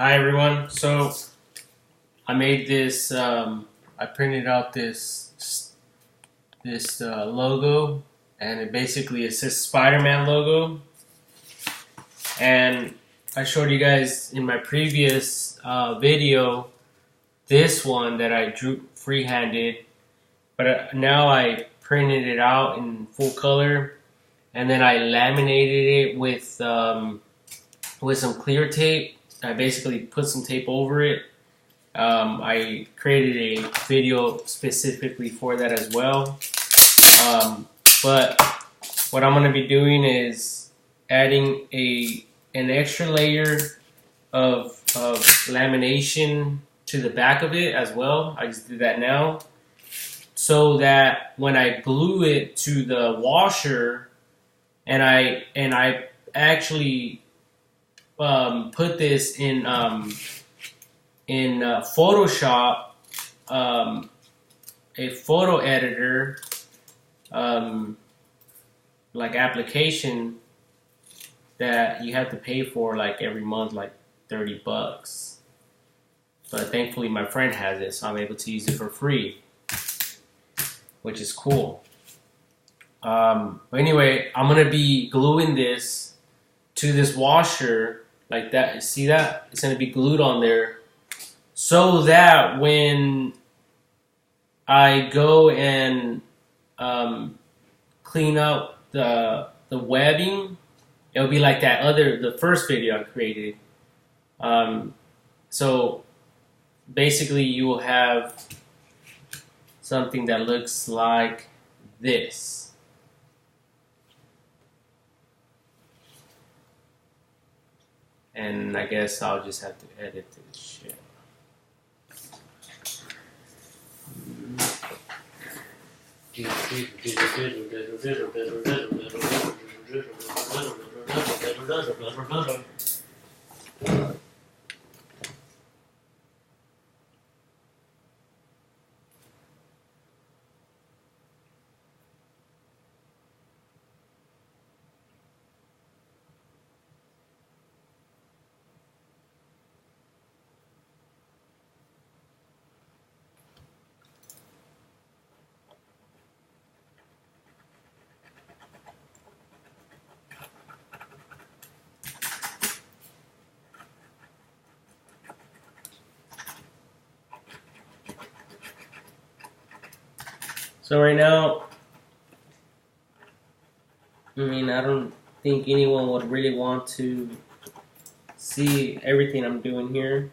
Hi everyone. So I made this. I printed out this logo, and it says Spider-Man logo. And I showed you guys in my previous video this one that I drew freehanded, but now I printed it out in full color, and then I laminated it with some clear tape. I basically put some tape over it. I created a video specifically for that as well. But what I'm going to be doing is adding an extra layer of lamination to the back of it as well. I just did that now, so that when I glue it to the washer, and I actually put this in Photoshop, a photo editor, like application that you have to pay for like every month, like $30. But thankfully my friend has it, so I'm able to use it for free, which is cool. But anyway, I'm gonna be gluing this to this washer like that. See that? It's gonna be glued on there, so that when I go and clean up the webbing, it'll be like the first video I created. So basically, you will have something that looks like this. And I guess I'll just have to edit this shit. So right now, I don't think anyone would really want to see everything I'm doing here.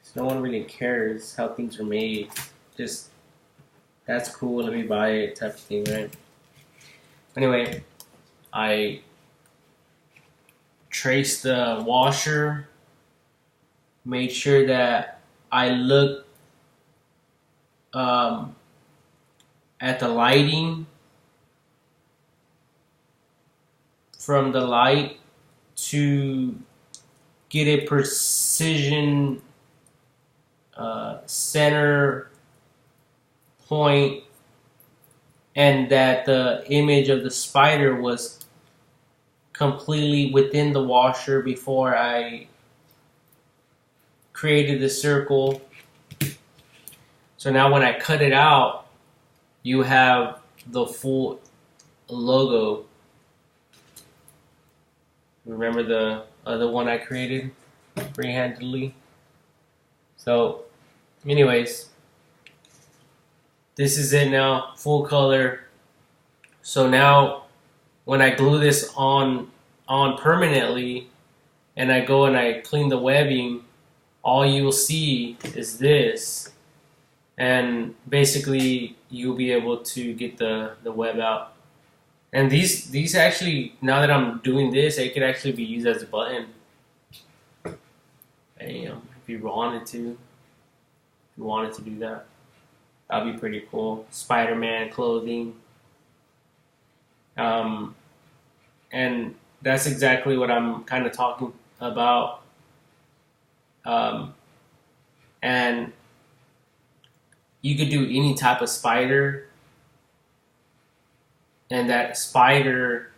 So no one really cares how things are made. Just, that's cool, let me buy it type of thing, right? Anyway, I traced the washer, made sure that I look at the lighting from the light to get a precision center point, and that the image of the spider was completely within the washer before I created the circle. So now when I cut it out, you have the full logo. Remember the other one I created freehandedly? So anyways, this is it now, full color. So now when I glue this on permanently, and I go and I clean the webbing, all you will see is this. And basically, you'll be able to get the web out. And these actually, now that I'm doing this, it could actually be used as a button. Bam, if you wanted to. If you wanted to do that. That'd be pretty cool. Spider-Man clothing. And that's exactly what I'm kind of talking about. And you could do any type of spider, and that spider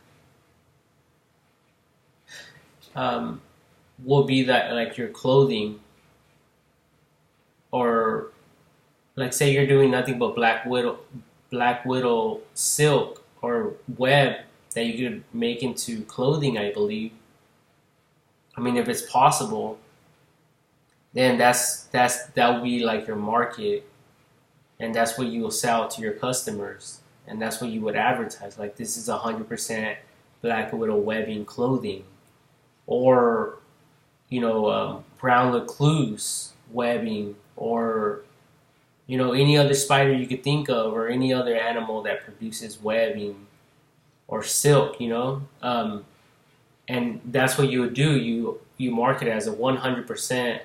will be that, like, your clothing, or like say you're doing nothing but Black Widow silk or web that you could make into clothing, I believe. I mean, if it's possible, then that would be like your market, and that's what you will sell to your customers, and that's what you would advertise. Like, this is 100% Black Widow webbing clothing, or brown recluse webbing, or any other spider you could think of, or any other animal that produces webbing or silk. And that's what you would do. You market it as a 100%,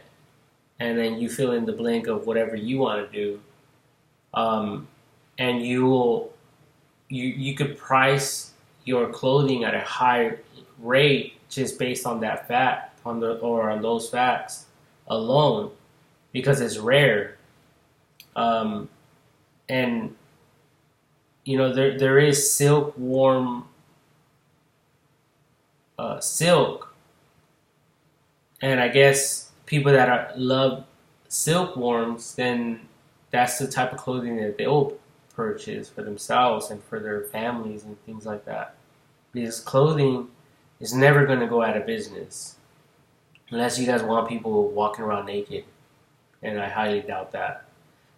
and then you fill in the blank of whatever you want to do. And you could price your clothing at a high rate just based on that fact, on those facts alone, because it's rare. And there is silkworm silk, and I guess people that love silkworms, then that's the type of clothing that they'll purchase for themselves and for their families and things like that. Because clothing is never going to go out of business unless you guys want people walking around naked, and I highly doubt that.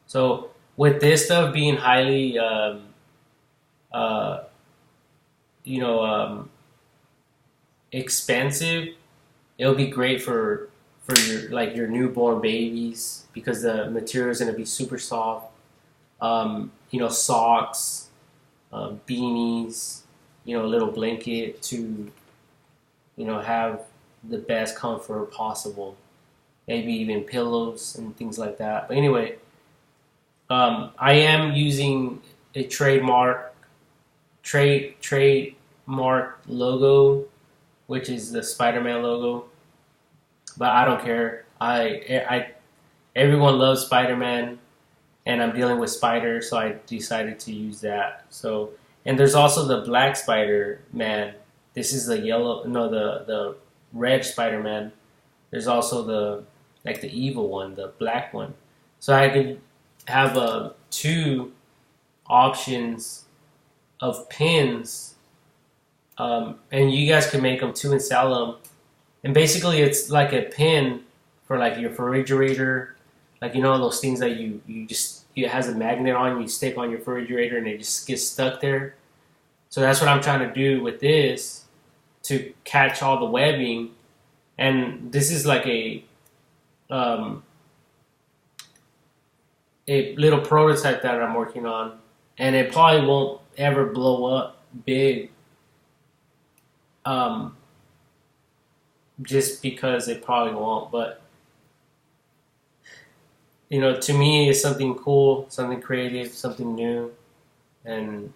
So with this stuff being highly, expensive, it'll be great for your newborn babies, because the material is going to be super soft. Socks, beanies, a little blanket to, have the best comfort possible. Maybe even pillows and things like that. But anyway, I am using a trademark logo, which is the Spider-Man logo. But I don't care. Everyone loves Spider-Man, and I'm dealing with spiders, so I decided to use that. So, and there's also the Black Spider-Man. This is the red Spider-Man. There's also the evil one, the black one. So I could have two options of pins, and you guys can make them too and sell them. And basically, it's like a pin for like your refrigerator, like those things that it has a magnet on, you stick on your refrigerator, and it just gets stuck there. So that's what I'm trying to do with this, to catch all the webbing. And this is like a little prototype that I'm working on, and it probably won't ever blow up big, just because it probably won't. But to me, it's something cool, something creative, something new. And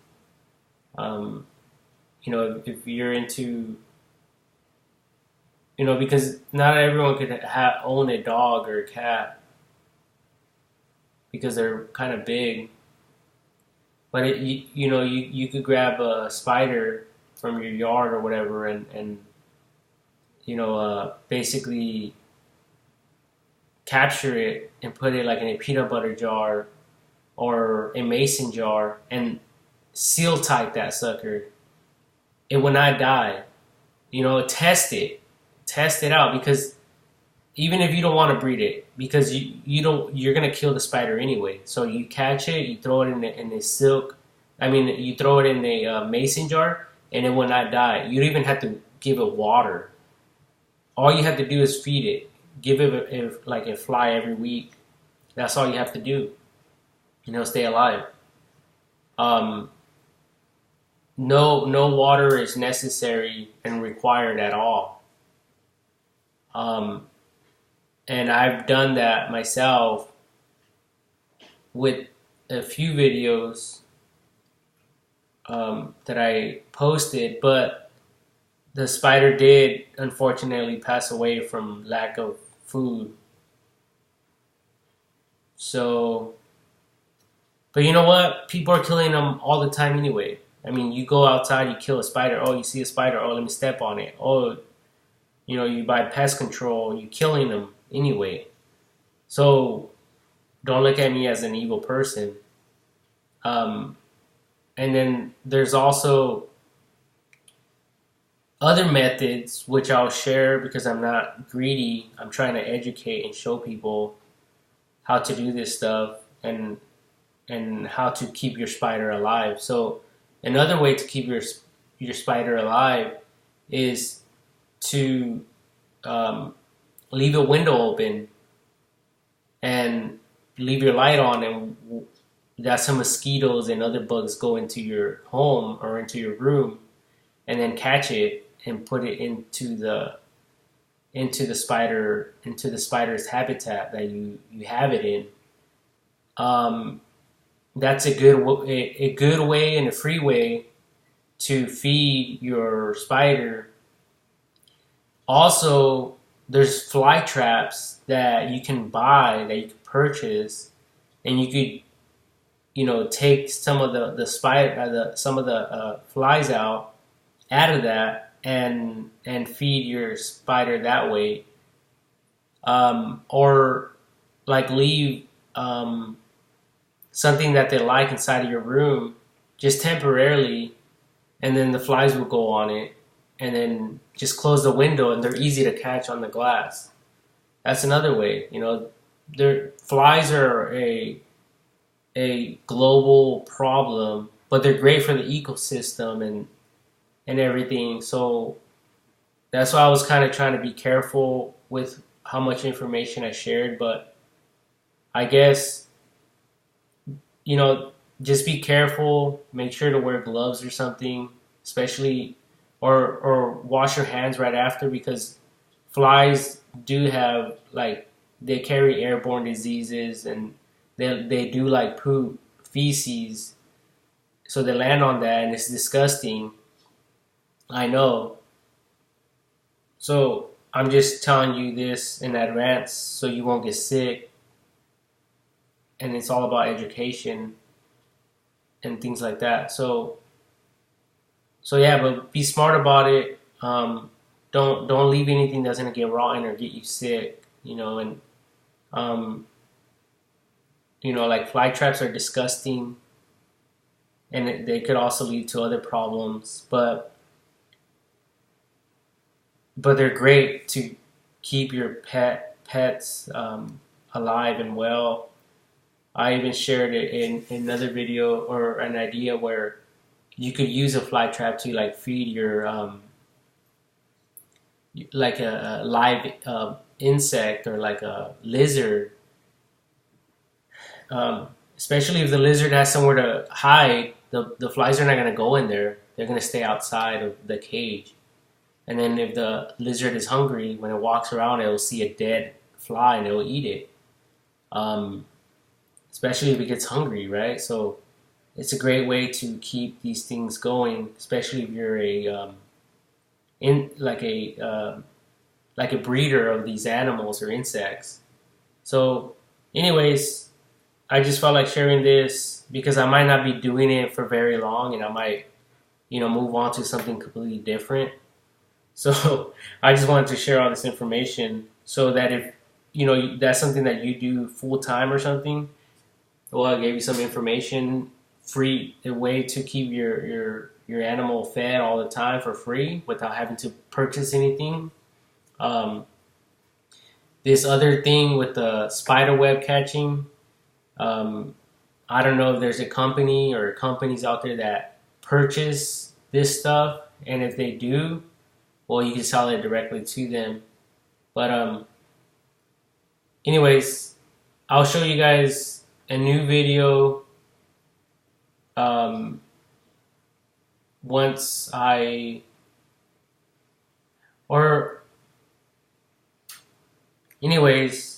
if you're into, because not everyone could own a dog or a cat, because they're kind of big. But you could grab a spider from your yard or whatever, and basically capture it and put it like in a peanut butter jar or a mason jar, and seal tight that sucker. It will not die. Test it out, because even if you don't want to breed it, because you're gonna kill the spider anyway. So you catch it, you throw it in a silk. You throw it in a mason jar, and it will not die. You don't even have to give it water. All you have to do is feed it. Give it like a fly every week. That's all you have to do. Stay alive. No water is necessary and required at all. And I've done that myself with a few videos that I posted, but the spider did unfortunately pass away from lack of food. So, but you know what? People are killing them all the time anyway. You go outside, you kill a spider. Oh, you see a spider. Oh, let me step on it. Oh, you buy pest control, you're killing them anyway. So don't look at me as an evil person. Um, and then there's also other methods which I'll share because I'm not greedy. I'm trying to educate and show people how to do this stuff and how to keep your spider alive. So another way to keep your spider alive is to leave a window open and leave your light on, and that some mosquitoes and other bugs go into your home or into your room, and then catch it and put it into the spider's habitat that you have it in. That's a good way and a free way to feed your spider. Also, there's fly traps that you can buy, that you can purchase, and you could take some of the spider some of the flies out of that and feed your spider that way, or like leave something that they like inside of your room just temporarily, and then the flies will go on it, and then just close the window, and they're easy to catch on the glass. That's another way. Flies are a global problem, but they're great for the ecosystem and everything. So that's why I was kind of trying to be careful with how much information I shared. But I guess, just be careful. Make sure to wear gloves or something, especially, or wash your hands right after, because flies do have, like, they carry airborne diseases, and they do like poop, feces, so they land on that, and it's disgusting. I know. So I'm just telling you this in advance so you won't get sick. And it's all about education and things like that. So yeah, but be smart about it. Don't leave anything that's gonna get rotten or get you sick. And like, fly traps are disgusting, and they could also lead to other problems. But they're great to keep your pets alive and well. I even shared it in another video, or an idea where you could use a fly trap to, like, feed your like a live insect, or like a lizard. Especially if the lizard has somewhere to hide, the flies are not going to go in there. They're going to stay outside of the cage. And then if the lizard is hungry, when it walks around, it will see a dead fly and it will eat it. Especially if it gets hungry, right? So it's a great way to keep these things going, especially if you're like a breeder of these animals or insects. So, anyways, I just felt like sharing this because I might not be doing it for very long, and I might, move on to something completely different. So I just wanted to share all this information so that if, that's something that you do full time or something, well, I gave you some information, free, a way to keep your animal fed all the time for free without having to purchase anything. This other thing with the spider web catching, I don't know if there's a company or companies out there that purchase this stuff, and if they do, well, you can sell it directly to them. But anyways, I'll show you guys a new video once anyways,